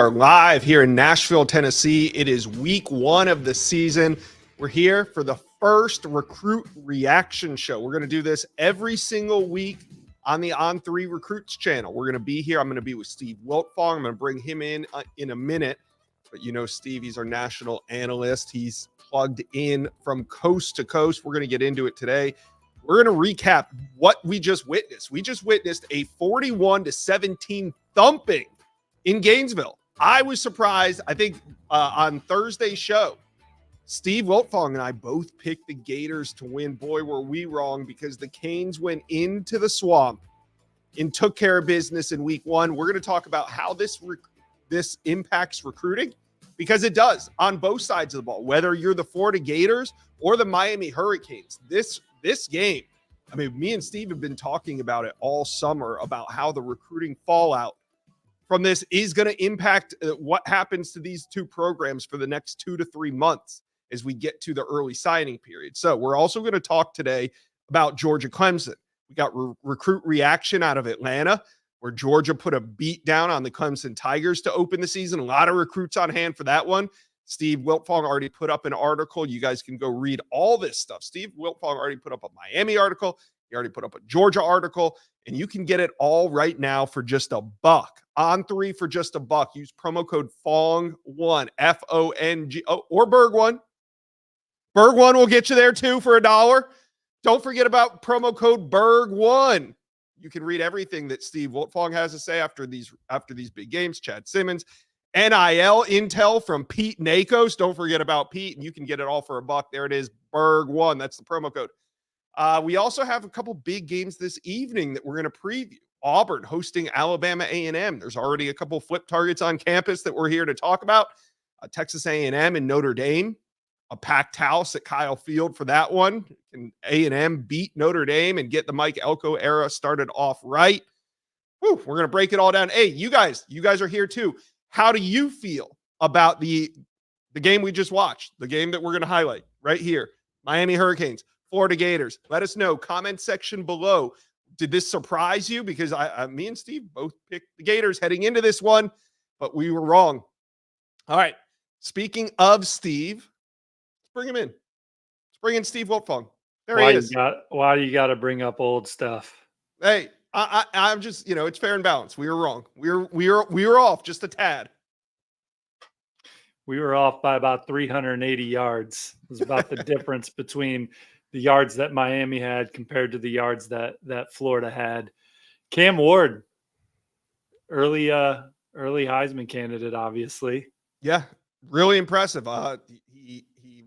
Are live here in Nashville, Tennessee. It is week 1 of the season. We're here for the first recruit reaction show. We're going to do this every single week on the On3 Recruits channel. We're going to be here. I'm going to be with Steve Wiltfong. I'm going to bring him in a minute. But you know Steve, he's our national analyst. He's plugged in from coast to coast. We're going to get into it today. We're going to recap what we just witnessed. We just witnessed a 41-17 thumping in Gainesville. I was surprised. I think on Thursday's show, Steve Wiltfong and I both picked the Gators to win. Boy, were we wrong, because the Canes went into the swamp and took care of business in week 1. We're going to talk about how this impacts recruiting, because it does on both sides of the ball, whether you're the Florida Gators or the Miami Hurricanes. This game, I mean, me and Steve have been talking about it all summer, about how the recruiting fallout from this is going to impact what happens to these two programs for the next 2 to 3 months as we get to the early signing period. So we're also going to talk today about Georgia Clemson. We got recruit reaction out of Atlanta, where Georgia put a beat down on the Clemson Tigers to open the season. A lot of recruits on hand for that one. Steve Wiltfong already put up an article. You guys can go read all this stuff. Steve Wiltfong already put up a Miami article. He already put up a Georgia article, and you can get it all right now for just $1. On3 for just $1. Use promo code FONG1, F-O-N-G, or Berg1. Berg1 will get you there too for $1. Don't forget about promo code Berg1. You can read everything that Steve Wiltfong has to say after these big games. Chad Simmons, NIL intel from Pete Nakos. Don't forget about Pete, and you can get it all for $1. There it is, Berg1. That's the promo code. We also have a couple big games this evening that we're going to preview. Auburn hosting Alabama A&M. There's already a couple flip targets on campus that we're here to talk about. Texas A&M and Notre Dame, a packed house at Kyle Field for that one. Can A&M beat Notre Dame and get the Mike Elko era started off right? Whew, we're going to break it all down. Hey, you guys are here too. How do you feel about the game we just watched? The game that we're going to highlight right here. Miami Hurricanes, Florida Gators. Let us know. Comment section below. Did this surprise you? Because me and Steve both picked the Gators heading into this one, but we were wrong. All right. Speaking of Steve, let's bring him in. Let's bring in Steve Wiltfong. There he is. Why do you got to bring up old stuff? Hey, I'm just, it's fair and balanced. We were wrong. We were off just a tad. We were off by about 380 yards. It was about the difference between the yards that Miami had compared to the yards that Florida had. Cam Ward, early Heisman candidate, obviously. Yeah, really impressive. He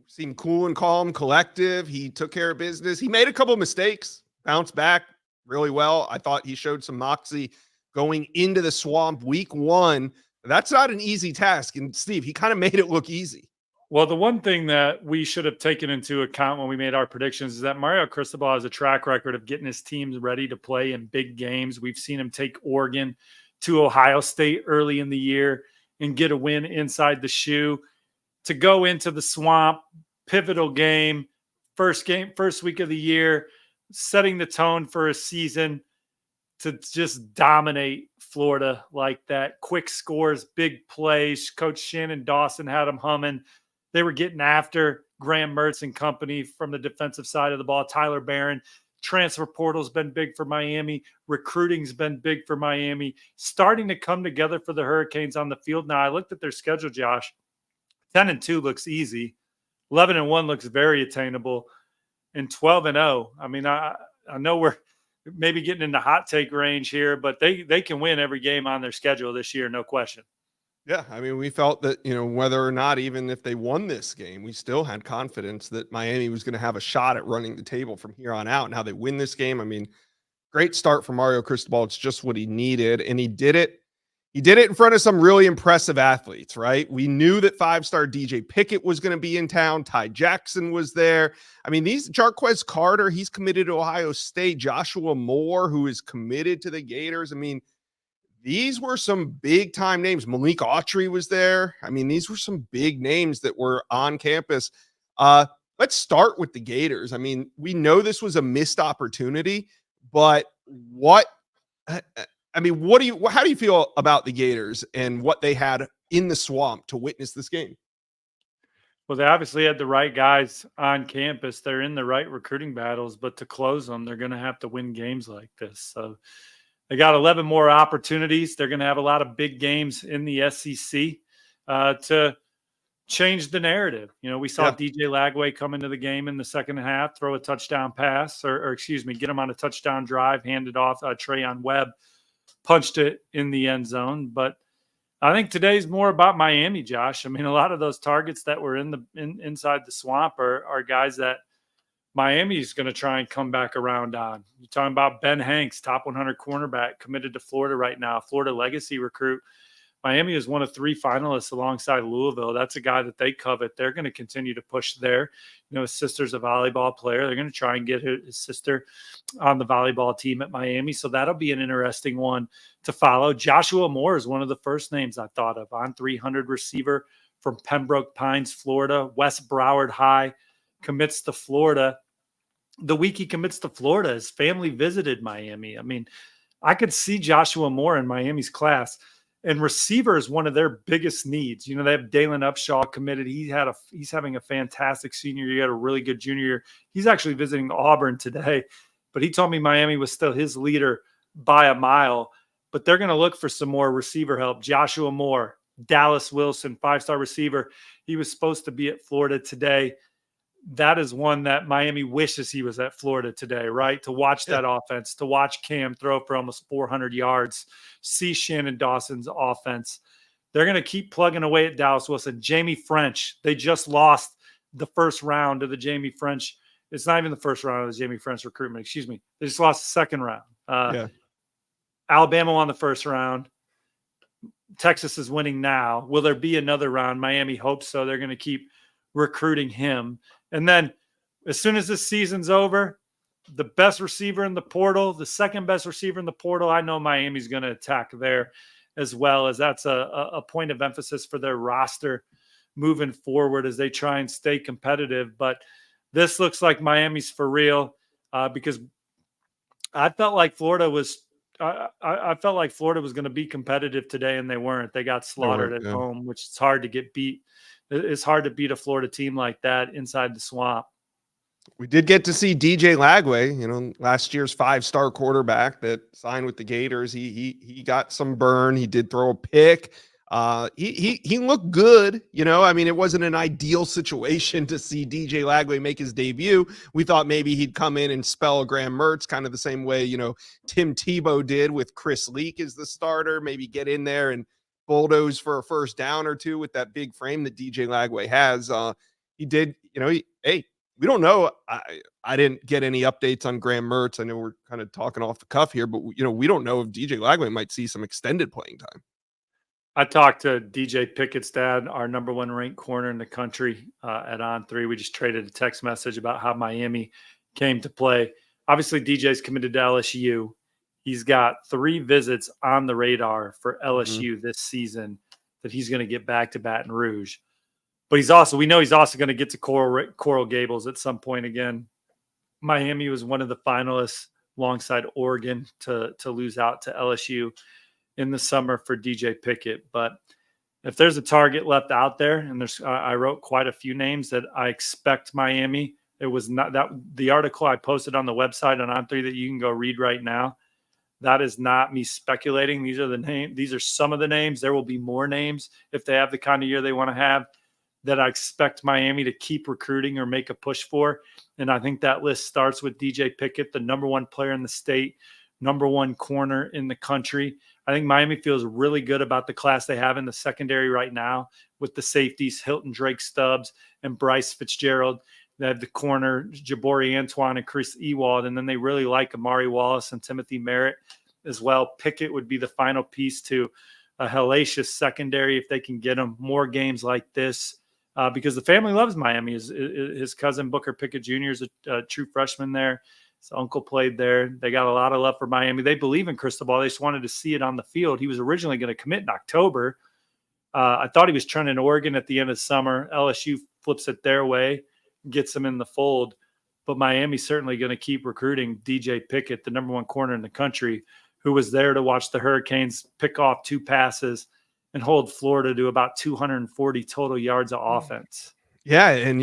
seemed cool and calm, collective. He took care of business. He made a couple mistakes, bounced back really well. I thought he showed some moxie going into the swamp week 1. That's not an easy task. And Steve, he kind of made it look easy. Well, the one thing that we should have taken into account when we made our predictions is that Mario Cristobal has a track record of getting his teams ready to play in big games. We've seen him take Oregon to Ohio State early in the year and get a win inside the shoe. To go into the swamp, pivotal game, first week of the year, setting the tone for a season, to just dominate Florida like that. Quick scores, big plays. Coach Shannon Dawson had them humming. They were getting after Graham Mertz and company from the defensive side of the ball. Tyler Barron. Transfer portal's been big for Miami. Recruiting's been big for Miami. Starting to come together for the Hurricanes on the field. Now, I looked at their schedule, Josh. 10-2 looks easy. 11-1 looks very attainable. And 12-0. I mean, I know we're maybe getting in the hot take range here, but they can win every game on their schedule this year, no question. Yeah, I mean, we felt that, whether or not, even if they won this game, we still had confidence that Miami was going to have a shot at running the table from here on out. And how they win this game, I mean, great start for Mario Cristobal. It's just what he needed, and he did it. He did it in front of some really impressive athletes, right? We knew that 5-star DJ Pickett was going to be in town. Ty Jackson was there. I mean, Jarquez Carter, he's committed to Ohio State. Joshua Moore, who is committed to the Gators. I mean, these were some big-time names. Malik Autry was there. I mean, these were some big names that were on campus. Let's start with the Gators. I mean, we know this was a missed opportunity, but how do you feel about the Gators and what they had in the Swamp to witness this game. Well, they obviously had the right guys on campus. They're in the right recruiting battles, but to close them, they're going to have to win games like this. So they got 11 more opportunities. They're going to have a lot of big games in the SEC to change the narrative. You know, we saw DJ Lagway come into the game in the second half, throw a touchdown pass, or excuse me, get him on a touchdown drive, hand it off. Trayon Webb punched it in the end zone. But I think today's more about Miami, Josh. I mean, a lot of those targets that were inside the Swamp are guys that Miami is going to try and come back around on. You're talking about Ben Hanks, top 100 cornerback, committed to Florida right now, Florida legacy recruit. Miami is one of 3 finalists alongside Louisville. That's a guy that they covet. They're going to continue to push there. You know, his sister's a volleyball player. They're going to try and get his sister on the volleyball team at Miami. So that'll be an interesting one to follow. Joshua Moore is one of the first names I thought of. On 300 receiver from Pembroke Pines, Florida. West Broward High commits to Florida. The week he commits to Florida, his family visited Miami. I mean, I could see Joshua Moore in Miami's class. And receiver is one of their biggest needs. You know, they have Dalen Upshaw committed. He's having a fantastic senior year. He had a really good junior year. He's actually visiting Auburn today, but he told me Miami was still his leader by a mile. But they're going to look for some more receiver help. Joshua Moore, Dallas Wilson, 5-star receiver. He was supposed to be at Florida today. That is one that Miami wishes he was at Florida today, right? To watch that offense, to watch Cam throw for almost 400 yards, see Shannon Dawson's offense. They're going to keep plugging away at Dallas Wilson. Jamie French, they just lost the first round of the Jamie French. It's not even the first round of the Jamie French recruitment, excuse me. They just lost the second round. Alabama won the first round. Texas is winning now. Will there be another round? Miami hopes so. They're going to keep recruiting him. And then as soon as this season's over, the best receiver in the portal, the second best receiver in the portal, I know Miami's going to attack there as well, as that's a point of emphasis for their roster moving forward as they try and stay competitive. But this looks like Miami's for real because I felt like Florida was I felt like Florida was going to be competitive today, and they weren't. They got slaughtered at home, which is hard to get beat. It's hard to beat a Florida team like that inside the Swamp. We did get to see DJ Lagway, you know, last year's 5-star quarterback that signed with the Gators. He got some burn. He did throw a pick. He looked good. You know, I mean, it wasn't an ideal situation to see DJ Lagway make his debut. We thought maybe he'd come in and spell Graham Mertz kind of the same way, you know, Tim Tebow did with Chris Leak as the starter, maybe get in there and bulldoze for a first down or two with that big frame that DJ Lagway has. He did, you know, we don't know. I didn't get any updates on Graham Mertz. I know we're kind of talking off the cuff here, but you know, we don't know if DJ Lagway might see some extended playing time. I talked to DJ Pickett's dad, our number 1 ranked corner in the country at On3. We just traded a text message about how Miami came to play. Obviously, DJ's committed to LSU. He's got 3 visits on the radar for LSU this season that he's going to get back to Baton Rouge. But we know he's also going to get to Coral Gables at some point again. Miami was one of the finalists alongside Oregon to lose out to LSU in the summer for DJ Pickett. But if there's a target left out there, and I wrote quite a few names that I expect Miami. It was not that the article I posted on the website on On3 that you can go read right now. That is not me speculating. These are the names. These are some of the names. There will be more names if they have the kind of year they want to have that I expect Miami to keep recruiting or make a push for. And I think that list starts with DJ Pickett, the number 1 player in the state, number 1 corner in the country. I think Miami feels really good about the class they have in the secondary right now with the safeties, Hilton Drake Stubbs and Bryce Fitzgerald. They have the corner, Jabari Antoine and Chris Ewald. And then they really like Amari Wallace and Timothy Merritt as well. Pickett would be the final piece to a hellacious secondary if they can get them more games like this. Because the family loves Miami. His cousin Booker Pickett Jr. is a true freshman there. His uncle played there. They got a lot of love for Miami. They believe in Cristobal. They just wanted to see it on the field. He was originally going to commit in October. I thought he was trending Oregon at the end of summer. LSU flips it their way, gets him in the fold. But Miami's certainly going to keep recruiting DJ Pickett, the number 1 corner in the country, who was there to watch the Hurricanes pick off 2 passes and hold Florida to about 240 total yards of offense. Yeah, and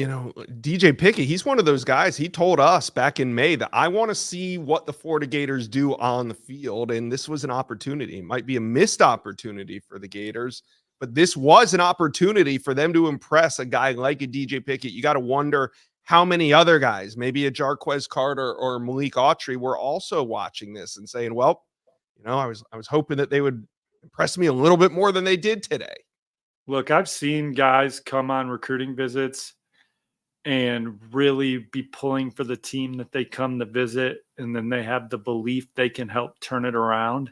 DJ Pickett, he's one of those guys. He told us back in May that I want to see what the Florida Gators do on the field, and this was an opportunity. It might be a missed opportunity for the Gators, but this was an opportunity for them to impress a guy like a DJ Pickett. You got to wonder how many other guys, maybe a Jarquez Carter or Malik Autry, were also watching this and saying, "Well, I was hoping that they would impress me a little bit more than they did today." Look, I've seen guys come on recruiting visits and really be pulling for the team that they come to visit, and then they have the belief they can help turn it around.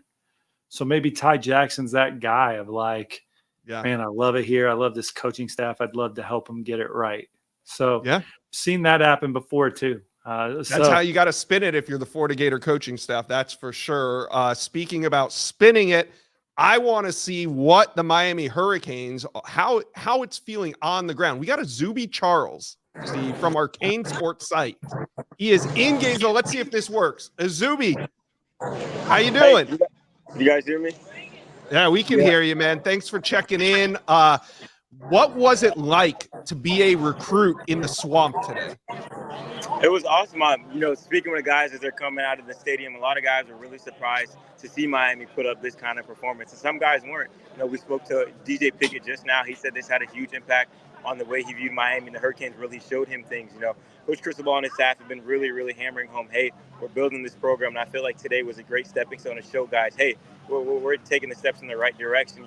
So maybe Ty Jackson's that guy of like, yeah, man, I love it here. I love this coaching staff. I'd love to help them get it right. So yeah, seen that happen before too. That's how you got to spin it if you're the Florida Gator coaching staff. That's for sure. Speaking about spinning it, I want to see what the Miami Hurricanes, how it's feeling on the ground. We got a Zuby Charles, Steve, from our Kane Sports site. He is in Gainesville. Let's see if this works. Zuby, how you doing? Hey, you guys hear me? Yeah, we can hear you, man. Thanks for checking in. What was it like to be a recruit in the swamp today? It was awesome. Speaking with the guys as they're coming out of the stadium, a lot of guys were really surprised to see Miami put up this kind of performance. And some guys weren't. We spoke to DJ Pickett just now. He said this had a huge impact on the way he viewed Miami, and the Hurricanes really showed him things. Coach Cristobal and his staff have been really, really hammering home, hey, we're building this program. And I feel like today was a great stepping stone to show guys, hey, we're taking the steps in the right direction.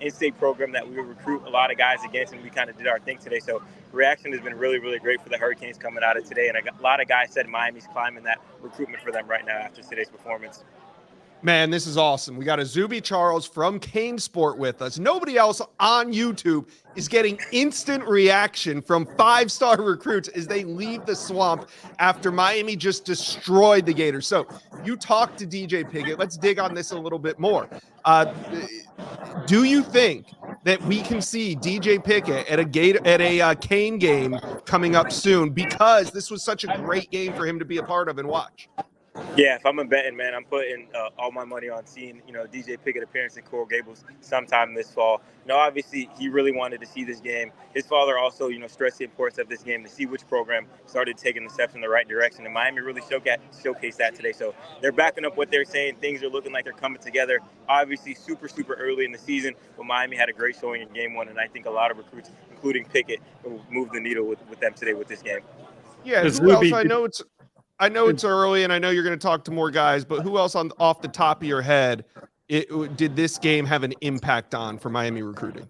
In-state program that we recruit a lot of guys against, and we kind of did our thing today. So reaction has been really, really great for the Hurricanes coming out of today. And a lot of guys said Miami's climbing that recruitment for them right now after today's performance. Man, this is awesome. We got a Zuby Charles from Kane Sport with us. Nobody else on YouTube is getting instant reaction from five-star recruits as they leave the swamp after Miami just destroyed the Gators. So you talked to DJ Pickett. Let's dig on this a little bit more. Do you think that we can see DJ Pickett at a Kane game coming up soon, because this was such a great game for him to be a part of and watch? Yeah, if I'm a betting man, I'm putting all my money on seeing, DJ Pickett appearance in Coral Gables sometime this fall. Obviously, he really wanted to see this game. His father also, stressed the importance of this game to see which program started taking the steps in the right direction. And Miami really showcased that today. So they're backing up what they're saying. Things are looking like they're coming together. Obviously, super, super early in the season, but Miami had a great showing in game one. And I think a lot of recruits, including Pickett, will move the needle with them today with this game. Yeah, who else? I know it's early, and I know you're going to talk to more guys, but who else off the top of your head did this game have an impact on for Miami recruiting?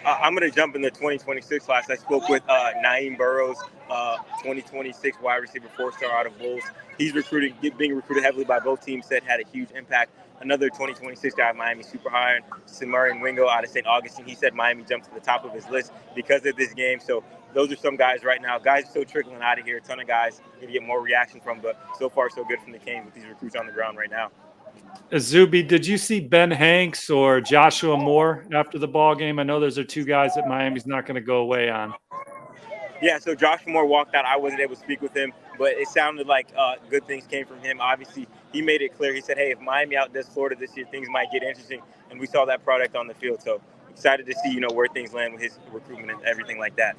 I'm going to jump in the 2026 class. I spoke with Naeem Burrows, 2026 wide receiver, 4-star out of Bulls. He's being recruited heavily by both teams, said had a huge impact. Another 2026 guy, Miami super high, Samarian Wingo out of St. Augustine. He said Miami jumped to the top of his list because of this game. So those are some guys right now. Guys are still trickling out of here. A ton of guys going to get more reaction from, but so far so good from the Cane with these recruits on the ground right now. Zuby, did you see Ben Hanks or Joshua Moore after the ball game? I know those are two guys that Miami's not going to go away on. Yeah, so Joshua Moore walked out. I wasn't able to speak with him, but it sounded like good things came from him. Obviously, he made it clear. He said, hey, if Miami outdoes Florida this year, things might get interesting, and we saw that product on the field. So excited to see, where things land with his recruitment and everything like that.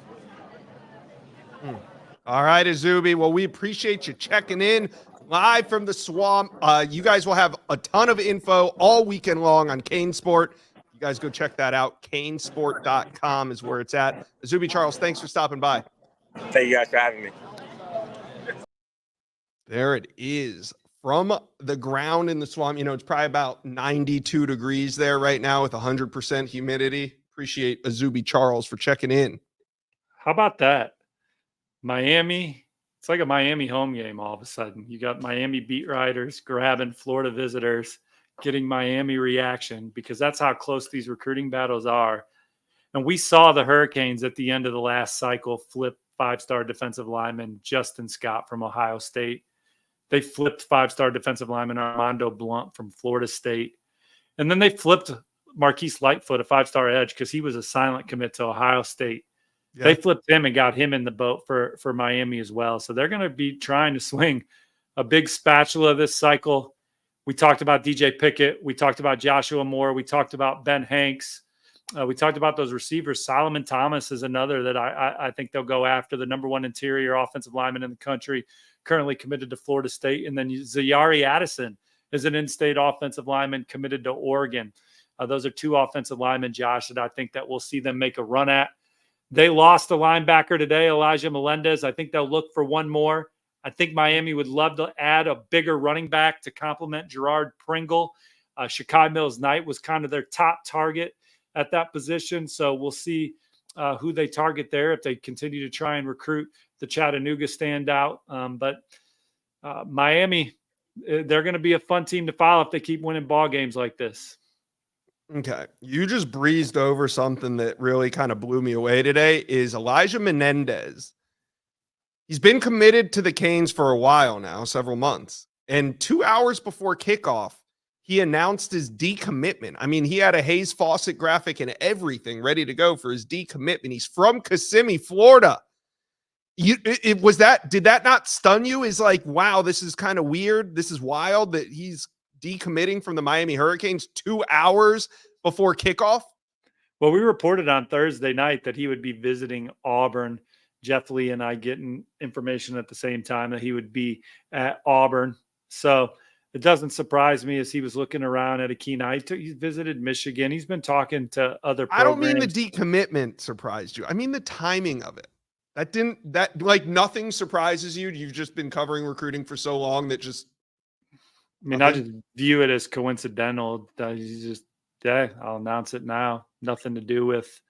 All right, Azubi. Well, we appreciate you checking in live from the swamp. You guys will have a ton of info all weekend long on Kane Sport. You guys go check that out. Canesport.com is where it's at. Azubi Charles, thanks for stopping by. Thank you guys for having me. There it is. From the ground in the swamp, it's probably about 92 degrees there right now with 100% humidity. Appreciate Azubi Charles for checking in. How about that? Miami, it's like a Miami home game all of a sudden. You got Miami beat writers grabbing Florida visitors, getting Miami reaction, because that's how close these recruiting battles are. And we saw the Hurricanes at the end of the last cycle flip 5-star defensive lineman Justin Scott from Ohio State. They flipped 5-star defensive lineman Armando Blunt from Florida State. And then they flipped Marquise Lightfoot, a 5-star edge, because he was a silent commit to Ohio State. Yeah. They flipped him and got him in the boat for Miami as well. So they're going to be trying to swing a big spatula this cycle. We talked about DJ Pickett. We talked about Joshua Moore. We talked about Ben Hanks. We talked about those receivers. Solomon Thomas is another that I think they'll go after, the number one interior offensive lineman in the country, currently committed to Florida State. And then Zayari Addison is an in-state offensive lineman committed to Oregon. Those are two offensive linemen, Josh, that I think that we'll see them make a run at. They lost a linebacker today, Elijah Melendez. I think they'll look for one more. I think Miami would love to add a bigger running back to complement Gerard Pringle. Shakai Mills-Knight was kind of their top target at that position. So we'll see who they target there if they continue to try and recruit the Chattanooga standout. But Miami, they're going to be a fun team to follow if they keep winning ball games like this. Okay. You just breezed over something that really kind of blew me away today is Elijah Menendez. He's been committed to the Canes for a while now, several months. And 2 hours before kickoff, he announced his decommitment. I mean, he had a Hayes Fawcett graphic and everything ready to go for his decommitment. He's from Kissimmee, Florida. Did that not stun you? Is like, wow, this is kind of weird. This is wild that he's decommitting from the Miami Hurricanes 2 hours before kickoff. Well, we reported on Thursday night that he would be visiting Auburn. Jeff Lee and I getting information at the same time that he would be at Auburn. So it doesn't surprise me as he was looking around at a key night. He visited Michigan. He's been talking to other programs. I don't mean the decommitment surprised you. I mean the timing of it. That like nothing surprises you. You've just been covering recruiting for so long that just. I mean, nothing. I just view it as coincidental. He's just, I'll announce it now. Nothing to do with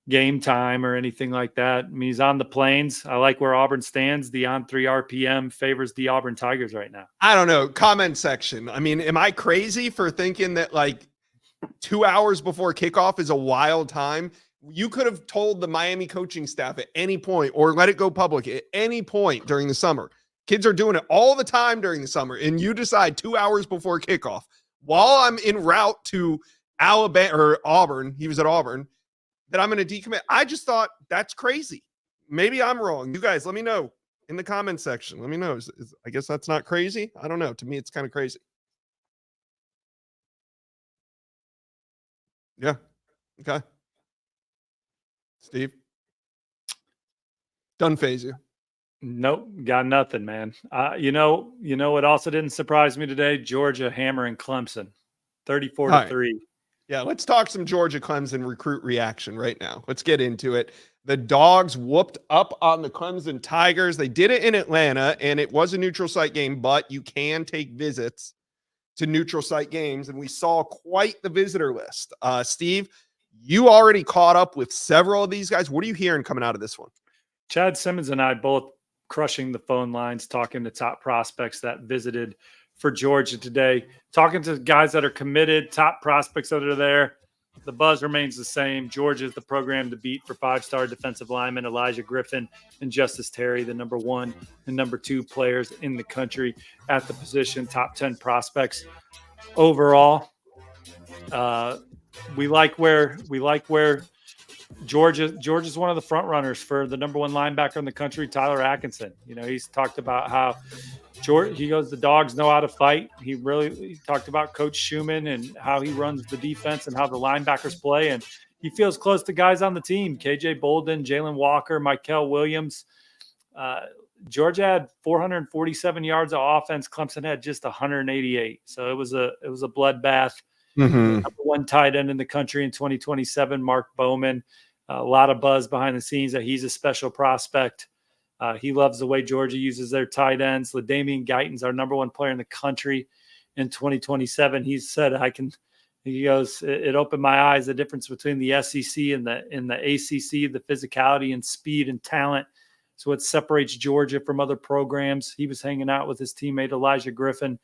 game time or anything like that. I mean, he's on the plains. I like where Auburn stands. The on 3 RPM favors the Auburn Tigers right now. I don't know. Comment section. I mean, am I crazy for thinking that like 2 hours before kickoff is a wild time? You could have told the Miami coaching staff at any point or let it go public at any point during the summer. Kids are doing it all the time during the summer, and you decide 2 hours before kickoff while I'm en route to Alabama or Auburn. He was at Auburn. That I'm going to decommit. I just thought that's crazy. Maybe I'm wrong. You guys, let me know in the comment section. Let me know. I guess that's not crazy. I don't know. To me, it's kind of crazy. Yeah. Okay. Steve? Doesn't phase you. Nope. Got nothing, man. You know what also didn't surprise me today? Georgia hammering Clemson 34-3. Yeah, let's talk some Georgia Clemson recruit reaction right now. Let's get into it. The Dogs whooped up on the Clemson Tigers. They did it in Atlanta, and it was a neutral site game, but you can take visits to neutral site games, and we saw quite the visitor list. Steve, you already caught up with several of these guys. What are you hearing coming out of this one? Chad Simmons and I both crushing the phone lines, talking to top prospects that visited for Georgia today, talking to guys that are committed, top prospects that are there. The buzz remains the same. Georgia is the program to beat for 5-star defensive lineman Elijah Griffin and Justice Terry, the number 1 and number 2 players in the country at the position, top 10 prospects overall. We like where Georgia's one of the front runners for the number 1 linebacker in the country, Tyler Atkinson. You know, he's talked about how he goes, the Dogs know how to fight. He talked about Coach Schumann and how he runs the defense and how the linebackers play. And he feels close to guys on the team, KJ Bolden, Jalen Walker, Mikel Williams. Georgia had 447 yards of offense. Clemson had just 188. So it was a bloodbath. Mm-hmm. Number 1 tight end in the country in 2027, Mark Bowman. A lot of buzz behind the scenes that he's a special prospect. He loves the way Georgia uses their tight ends. LaDainian Guyton's our number 1 player in the country in 2027. He said, he goes, it opened my eyes, the difference between the SEC and the ACC, the physicality and speed and talent. So what separates Georgia from other programs. He was hanging out with his teammate Elijah Griffin.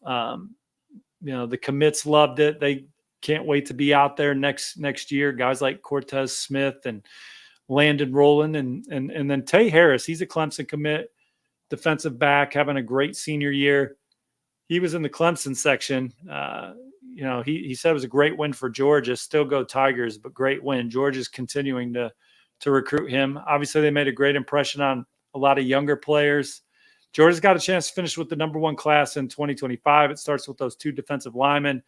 The commits loved it. They can't wait to be out there next year. Guys like Cortez Smith and Landon Rowland and then Tay Harris. He's a Clemson commit, defensive back, having a great senior year. He was in the Clemson section. He said it was a great win for Georgia. Still go Tigers, but great win. Georgia's continuing to recruit him. Obviously, they made a great impression on a lot of younger players. Georgia's got a chance to finish with the number 1 class in 2025. It starts with those 2 defensive linemen.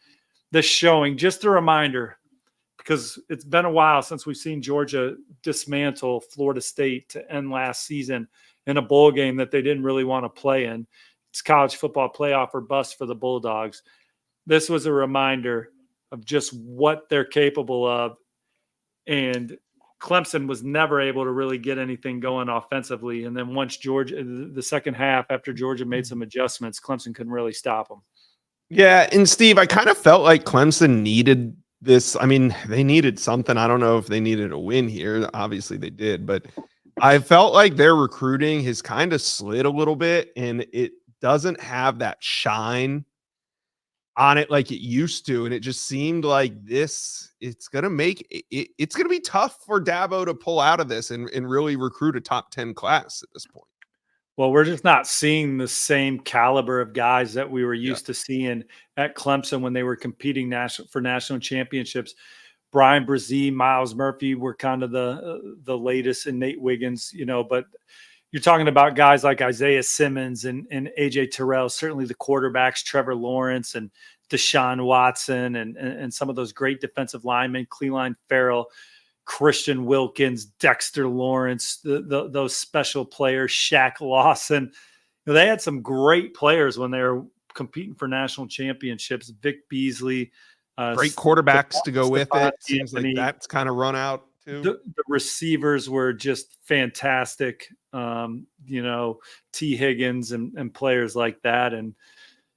This showing, just a reminder, because it's been a while since we've seen Georgia dismantle Florida State to end last season in a bowl game that they didn't really want to play in. It's college football playoff or bust for the Bulldogs. This was a reminder of just what they're capable of. And Clemson was never able to really get anything going offensively. And then once Georgia, the second half, after Georgia made some adjustments, Clemson couldn't really stop them. Yeah. And Steve, I kind of felt like Clemson needed this. I mean, they needed something. I don't know if they needed a win here. Obviously they did, but I felt like their recruiting has kind of slid a little bit, and it doesn't have that shine on it like it used to. And it just seemed like it's going to make it's going to be tough for Dabo to pull out of this and really recruit a top 10 class at this point. Well, we're just not seeing the same caliber of guys that we were used to seeing at Clemson when they were competing for national championships. Brian Brzee, Miles Murphy were kind of the latest, and Nate Wiggins, but you're talking about guys like Isaiah Simmons and AJ Terrell, certainly the quarterbacks, Trevor Lawrence and Deshaun Watson, and some of those great defensive linemen, Cleveland Farrell, Christian Wilkins, Dexter Lawrence, those special players, Shaq Lawson. They had some great players when they were competing for national championships. Vic Beasley. Great quarterbacks to go with it. Seems like that's kind of run out too. The receivers were just fantastic. T. Higgins and players like that, and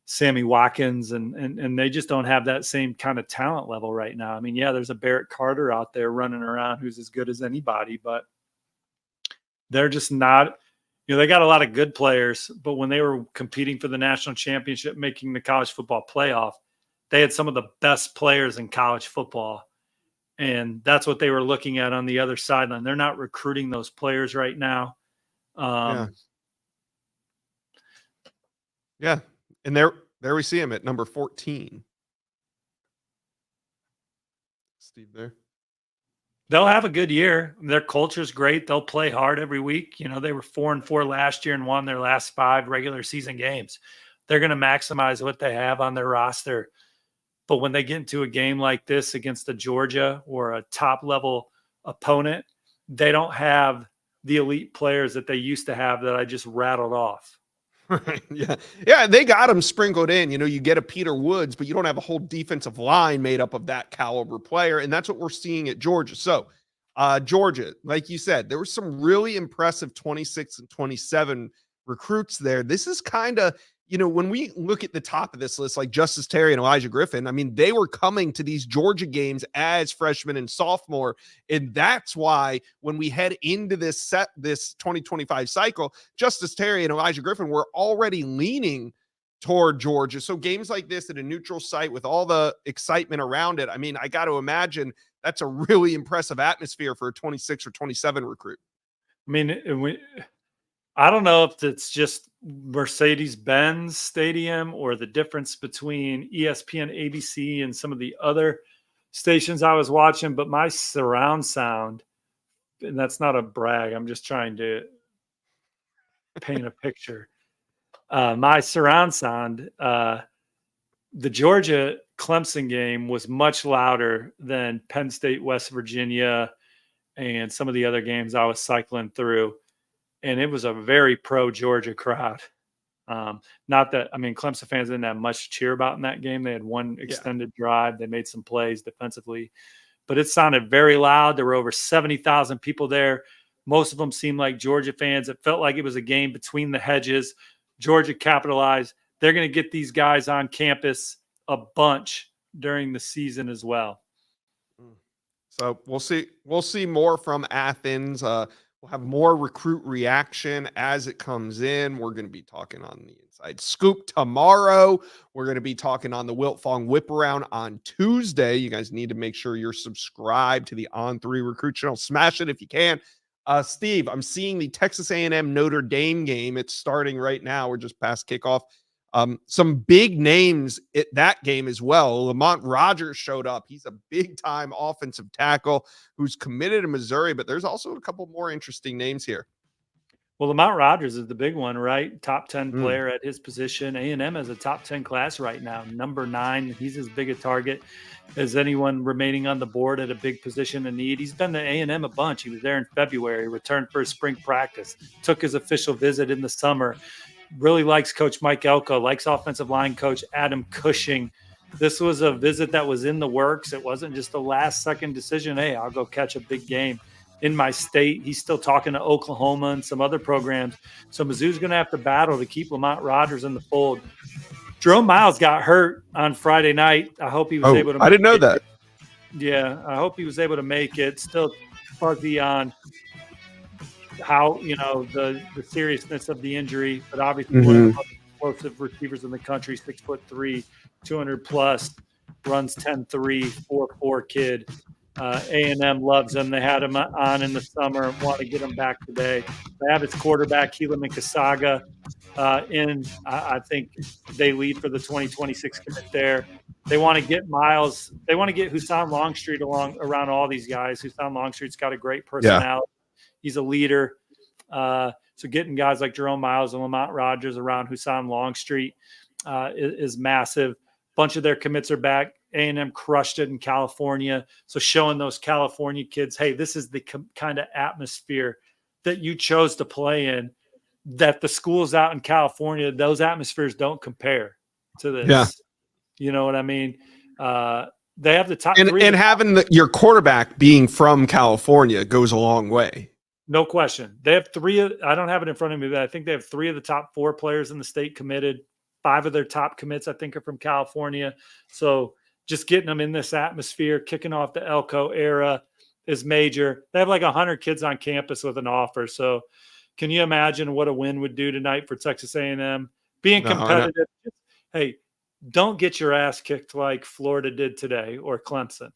Sammy Watkins, and they just don't have that same kind of talent level right now. I mean, yeah, there's a Barrett Carter out there running around who's as good as anybody, but they're just not. They got a lot of good players, but when they were competing for the national championship, making the college football playoff, they had some of the best players in college football. And that's what they were looking at on the other sideline. They're not recruiting those players right now. Yeah. And there we see him at number 14. Steve there. They'll have a good year. Their culture's great. They'll play hard every week. They were 4-4 last year and won their last 5 regular season games. They're going to maximize what they have on their roster. But when they get into a game like this against a Georgia or a top-level opponent, they don't have the elite players that they used to have that I just rattled off. Right. Yeah. They got them sprinkled in. You get a Peter Woods, but you don't have a whole defensive line made up of that caliber player, and that's what we're seeing at Georgia. So, Georgia, like you said, there were some really impressive 26 and 27 recruits there. This is kind of, when we look at the top of this list, like Justice Terry and Elijah Griffin, I mean, they were coming to these Georgia games as freshmen and sophomore. And that's why when we head into this 2025 cycle, Justice Terry and Elijah Griffin were already leaning toward Georgia. So games like this at a neutral site with all the excitement around it, I mean, I got to imagine that's a really impressive atmosphere for a 26 or 27 recruit. I mean, I don't know if it's just Mercedes-Benz Stadium or the difference between ESPN, ABC, and some of the other stations I was watching, but my surround sound, and that's not a brag, I'm just trying to paint a picture. My surround sound, the Georgia Clemson game was much louder than Penn State, West Virginia, and some of the other games I was cycling through. And it was a very pro-Georgia crowd. Not that, I mean, Clemson fans didn't have much to cheer about in that game. They had one extended drive. They made some plays defensively. But it sounded very loud. There were over 70,000 people there. Most of them seemed like Georgia fans. It felt like it was a game between the hedges. Georgia capitalized. They're going to get these guys on campus a bunch during the season as well. So we'll see. We'll see more from Athens. We'll have more recruit reaction as it comes in. We're going to be talking on the Inside Scoop tomorrow. We're going to be talking on the Wiltfong Whip Around on Tuesday. You guys need to make sure you're subscribed to the On3 Recruit channel. Smash it if you can. Steve, I'm seeing the Texas A&M Notre Dame game. It's starting right now. We're just past kickoff. Some big names at that game as well. Lamont Rogers showed up. He's a big-time offensive tackle who's committed to Missouri, but there's also a couple more interesting names here. Well, Lamont Rogers is the big one, right? Top 10 Mm. player at his position. A&M has a top 10 class right now, number 9. He's as big a target as anyone remaining on the board at a big position of need. He's been to A&M a bunch. He was there in February, returned for his spring practice, took his official visit in the summer. Really likes Coach Mike Elko, likes offensive line coach Adam Cushing. This was a visit that was in the works. It wasn't just a last-second decision. Hey, I'll go catch a big game in my state. He's still talking to Oklahoma and some other programs. So Mizzou's going to have to battle to keep Lamont Rogers in the fold. Jerome Miles got hurt on Friday night. I hope he was able to I didn't know make that. it. Yeah, I hope he was able to make it. Still fuzzy on how, the seriousness of the injury, but obviously one of the most explosive receivers in the country, 6'3", 200 plus, runs 10.3, 4.4 kid. A&M loves him. They had him on in the summer, want to get him back today. They have his quarterback, Keelan Kasaga, in. I think they lead for the 2026 commit there. They want to get Miles. They want to get Husan Longstreet around all these guys. Husan Longstreet's got a great personality. He's a leader. So getting guys like Jerome Miles and Lamont Rogers around Husan Longstreet is massive. Bunch of their commits are back. A&M crushed it in California. So showing those California kids, hey, this is the kind of atmosphere that you chose to play in, that the schools out in California, those atmospheres don't compare to this. Yeah. You know what I mean? They have the top and three. And having your quarterback being from California goes a long way. No question. They have 3. I don't have it in front of me, but I think they have 3 of the top 4 players in the state committed. 5 of their top commits, I think, are from California. So just getting them in this atmosphere, kicking off the Elko era is major. They have like 100 kids on campus with an offer. So can you imagine what a win would do tonight for Texas A&M? Being competitive. Hey, don't get your ass kicked like Florida did today or Clemson.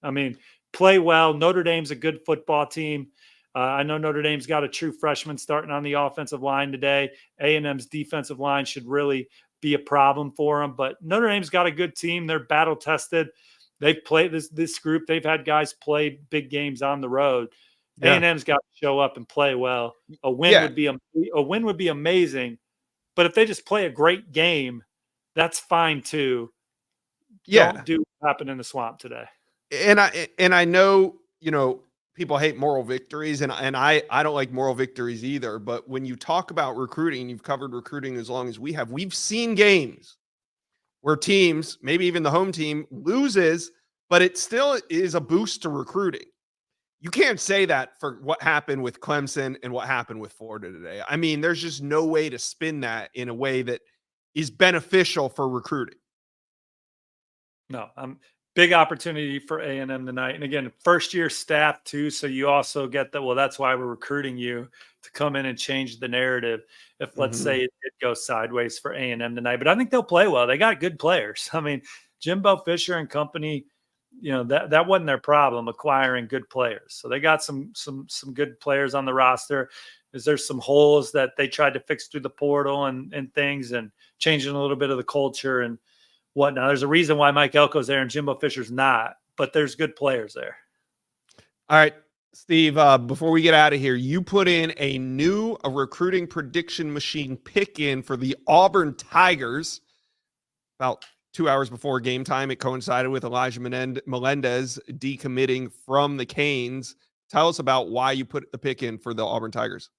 I mean, play well. Notre Dame's a good football team. I know Notre Dame's got a true freshman starting on the offensive line today. A&M's defensive line should really be a problem for them. But Notre Dame's got a good team. They're battle tested. They've played this group. They've had guys play big games on the road. Yeah. A&M's got to show up and play well. A win would be amazing. But if they just play a great game, that's fine too. Yeah. Don't do what happened in the swamp today. And I know, people hate moral victories, and I don't like moral victories either. But when you talk about recruiting, you've covered recruiting as long as we have. We've seen games where teams, maybe even the home team, loses, but it still is a boost to recruiting. You can't say that for what happened with Clemson and what happened with Florida today. I mean, there's just no way to spin that in a way that is beneficial for recruiting. No, big opportunity for A&M tonight. And again, first-year staff too, so you also get that, well, that's why we're recruiting you, to come in and change the narrative if, let's say, it goes sideways for A&M tonight. But I think they'll play well. They got good players. I mean, Jimbo Fisher and company, that wasn't their problem, acquiring good players. So they got some good players on the roster. Is there some holes that they tried to fix through the portal and things, and changing a little bit of the culture and whatnot? There's a reason why Mike Elko's there and Jimbo Fisher's not, but there's good players there. All right, Steve, before we get out of here, you put in a recruiting prediction machine pick in for the Auburn Tigers about 2 hours before game time. It coincided with Elijah Melendez decommitting from the Canes. Tell us about why you put the pick in for the Auburn Tigers.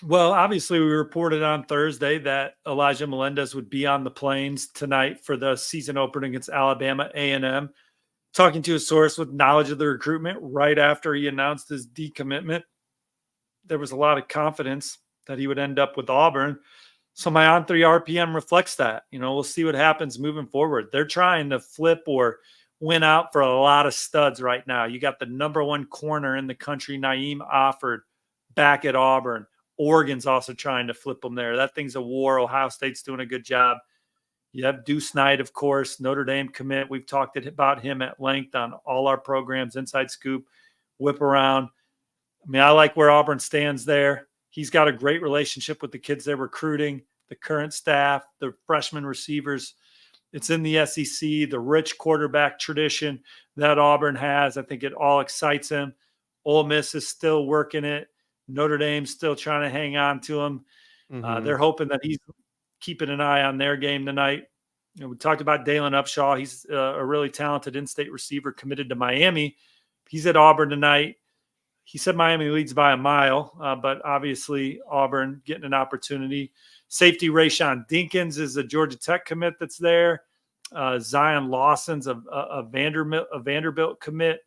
Well, obviously, we reported on Thursday that Elijah Melendez would be on the plains tonight for the season opener against Alabama A&M. Talking to a source with knowledge of the recruitment right after he announced his decommitment, there was a lot of confidence that he would end up with Auburn. So my on-3 RPM reflects that. We'll see what happens moving forward. They're trying to flip or win out for a lot of studs right now. You got the number 1 corner in the country, Naeem Offord, back at Auburn. Oregon's also trying to flip them there. That thing's a war. Ohio State's doing a good job. You have Deuce Knight, of course, Notre Dame commit. We've talked about him at length on all our programs, Inside Scoop, Whip Around. I mean, I like where Auburn stands there. He's got a great relationship with the kids they're recruiting, the current staff, the freshman receivers. It's in the SEC, the rich quarterback tradition that Auburn has. I think it all excites him. Ole Miss is still working it. Notre Dame's still trying to hang on to him. They're hoping that he's keeping an eye on their game tonight. We talked about Dalen Upshaw. He's a really talented in-state receiver committed to Miami. He's at Auburn tonight. He said Miami leads by a mile, but obviously Auburn getting an opportunity. Safety Rayshawn Dinkins is a Georgia Tech commit that's there. Zion Lawson's a Vanderbilt commit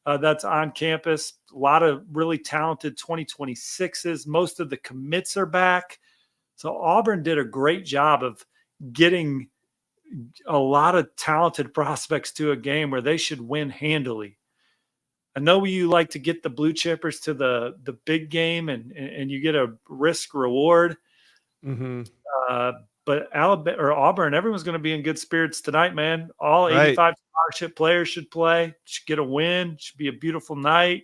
that's on campus. A lot of really talented 2026s. Most of the commits are back. So Auburn did a great job of getting a lot of talented prospects to a game where they should win handily. I know you like to get the blue chippers to the big game and you get a risk reward. But Alabama or Auburn, everyone's going to be in good spirits tonight, man. All 85 scholarship players should play, should get a win. Should be a beautiful night.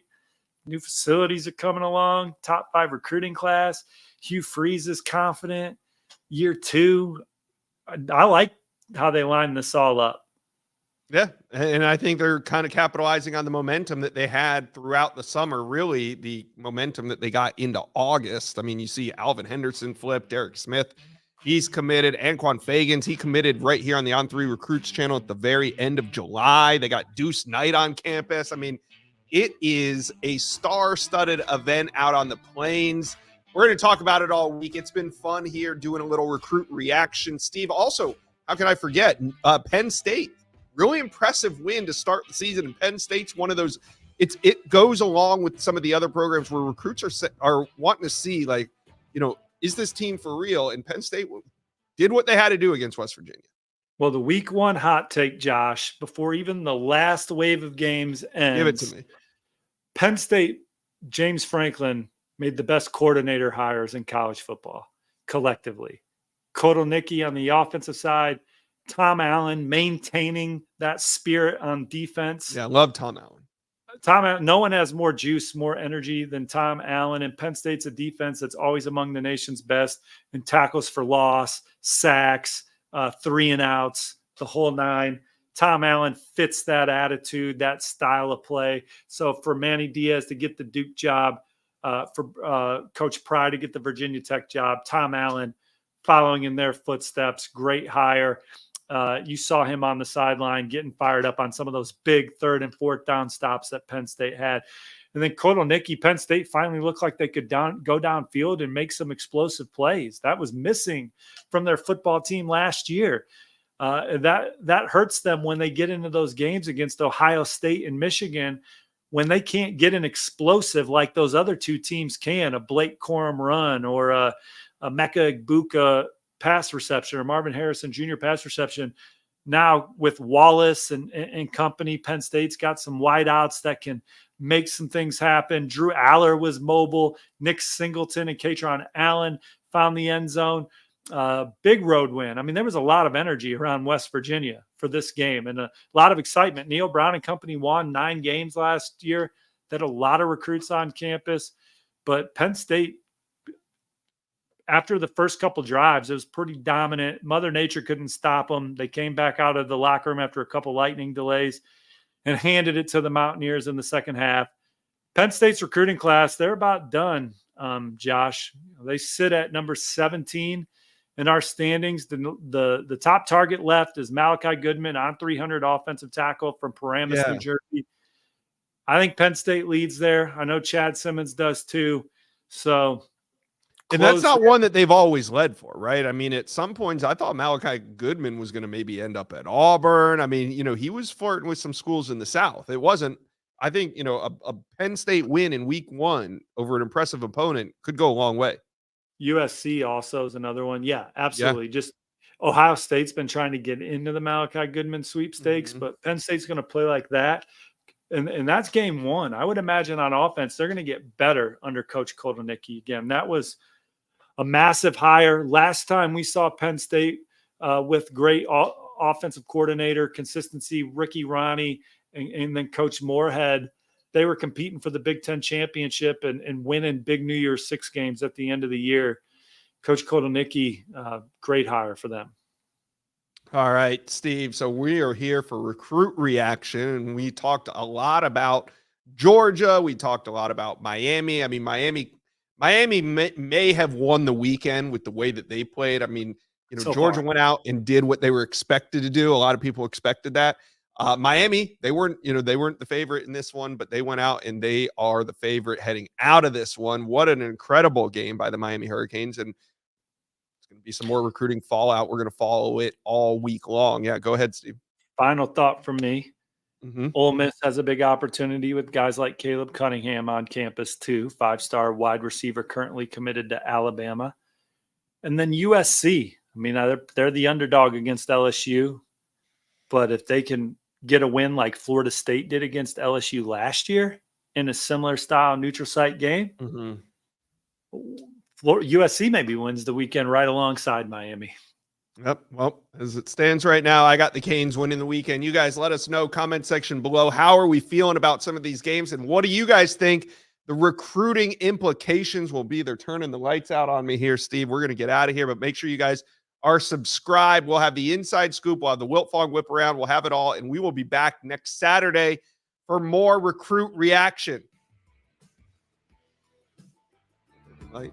New facilities are coming along. Top 5 recruiting class. Hugh Freeze is confident. Year 2. I like how they line this all up. Yeah, and I think they're kind of capitalizing on the momentum that they had throughout the summer, really the momentum that they got into August. I mean, you see Alvin Henderson flip, Derek Smith, he's committed. Anquan Fagans, he committed right here on the On3 Recruits channel at the very end of July. They got Deuce Knight on campus. I mean, it is a star-studded event out on the plains. We're going to talk about it all week. It's been fun here doing a little recruit reaction. Steve, also, how can I forget? Penn State. Really impressive win to start the season. And Penn State's one of those. It goes along with some of the other programs where recruits are wanting to see, like, is this team for real? And Penn State did what they had to do against West Virginia. Well, the week 1 hot take, Josh, before even the last wave of games ends. Give it to me. Penn State, James Franklin made the best coordinator hires in college football collectively. Kotelnicki on the offensive side. Tom Allen maintaining that spirit on defense. Yeah, I love Tom Allen. No one has more juice, more energy than Tom Allen. And Penn State's a defense that's always among the nation's best in tackles for loss, sacks, 3 and outs, the whole 9. Tom Allen fits that attitude, that style of play. So for Manny Diaz to get the Duke job, for Coach Pry to get the Virginia Tech job, Tom Allen following in their footsteps, great hire. You saw him on the sideline getting fired up on some of those big 3rd and 4th down stops that Penn State had. And then Kotelnicki, Penn State finally looked like they could go downfield and make some explosive plays. That was missing from their football team last year. That hurts them when they get into those games against Ohio State and Michigan, when they can't get an explosive like those other 2 teams can, a Blake Corum run or a Mecca Igbuka pass reception or Marvin Harrison Jr. pass reception. Now with Wallace and company, Penn State's got some wideouts that can make some things happen. Drew Aller was mobile. Nick Singleton and Katron Allen found the end zone. Big road win. I mean, there was a lot of energy around West Virginia for this game and a lot of excitement. Neil Brown and company won 9 games last year. They had a lot of recruits on campus, but Penn State, after the first couple drives, it was pretty dominant. Mother Nature couldn't stop them. They came back out of the locker room after a couple lightning delays and handed it to the Mountaineers in the second half. Penn State's recruiting class, they're about done, Josh. They sit at number 17 in our standings. The top target left is Malachi Goodman, on 300 offensive tackle from Paramus, New Jersey. I think Penn State leads there. I know Chad Simmons does too. So – and that's not one that they've always led for, right? I mean, at some points, I thought Malachi Goodman was going to maybe end up at Auburn. I mean, he was flirting with some schools in the South. It wasn't, I think, a Penn State win in week 1 over an impressive opponent could go a long way. USC also is another one. Yeah, absolutely. Yeah. Just Ohio State's been trying to get into the Malachi Goodman sweepstakes, but Penn State's going to play like that. And that's game 1. I would imagine on offense, they're going to get better under Coach Kotelnicki. Again, that was a massive hire. Last time we saw Penn State with great offensive coordinator, consistency, Ricky Ronnie, and then Coach Moorhead, they were competing for the Big Ten championship and winning big New Year's 6 games at the end of the year. Coach Kotelnicki, great hire for them. All right, Steve. So we are here for recruit reaction, and we talked a lot about Georgia. We talked a lot about Miami. I mean, Miami Miami may have won the weekend with the way that they played. I mean, So Georgia far. went out and did what they were expected to do. A lot of people expected that. Miami, they weren't the favorite in this one, but they went out and they are the favorite heading out of this one. What an incredible game by the Miami Hurricanes. And it's going to be some more recruiting fallout. We're going to follow it all week long. Yeah, go ahead, Steve. Final thought from me. Mm-hmm. Ole Miss has a big opportunity with guys like Caleb Cunningham on campus too, 5-star wide receiver currently committed to Alabama. And then USC. I mean, they're the underdog against LSU, but if they can get a win like Florida State did against LSU last year in a similar style neutral site game, USC maybe wins the weekend right alongside Miami. Yep. Well, as it stands right now, I got the Canes winning the weekend. You guys let us know, comment section below. How are we feeling about some of these games? And what do you guys think the recruiting implications will be? They're turning the lights out on me here, Steve. We're going to get out of here, but make sure you guys are subscribed. We'll have the inside scoop. We'll have the Wiltfong whip around. We'll have it all. And we will be back next Saturday for more recruit reaction. Right.